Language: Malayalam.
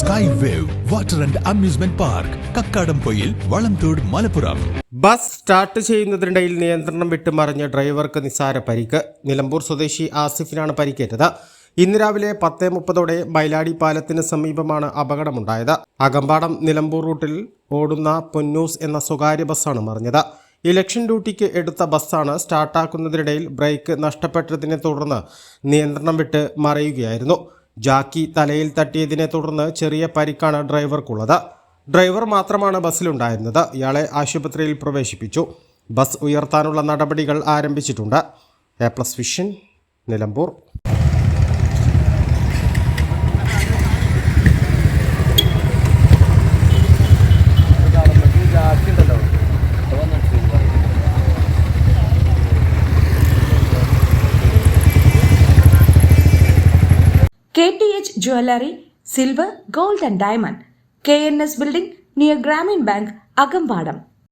Sky wave water and amusement park Kakkadampoyil Valamthode Malappuram. Bus start ചെയ്യുന്നതിനിടയിൽ നിയന്ത്രണം വിട്ട് മറിഞ്ഞ ഡ്രൈവർക്ക് നിസ്സാര പരിക്ക്. നിലമ്പൂർ സ്വദേശി ആസിഫിനാണ് പരിക്കേറ്റത്. ഇന്ന് രാവിലെ 10:30 മൈലാടി പാലത്തിന് സമീപമാണ് അപകടമുണ്ടായത്. അകമ്പാടം നിലമ്പൂർ റൂട്ടിൽ ഓടുന്ന പൊന്നൂസ് എന്ന സ്വകാര്യ ബസ്സാണ് മറിഞ്ഞത്. ഇലക്ഷൻ ഡ്യൂട്ടിക്ക് എടുത്ത ബസ്സാണ് സ്റ്റാർട്ടാക്കുന്നതിനിടയിൽ ബ്രേക്ക് നഷ്ടപ്പെട്ടതിനെ തുടർന്ന് നിയന്ത്രണം വിട്ട് മറിയുകയായിരുന്നു. ജാക്കി തലയിൽ തട്ടിയതിനെ തുടർന്ന് ചെറിയ പരിക്കാണ് ഡ്രൈവർക്കുള്ളത്. ഡ്രൈവർ മാത്രമാണ് ബസ്സിലുണ്ടായിരുന്നത്. ഇയാളെ ആശുപത്രിയിൽ പ്രവേശിപ്പിച്ചു. ബസ് ഉയർത്താനുള്ള നടപടികൾ ആരംഭിച്ചിട്ടുണ്ട്. A plus vision, Nilambur. KTH Jewelry, Silver, Gold and Diamond, KNS Building near Grameen Bank, Agambadam.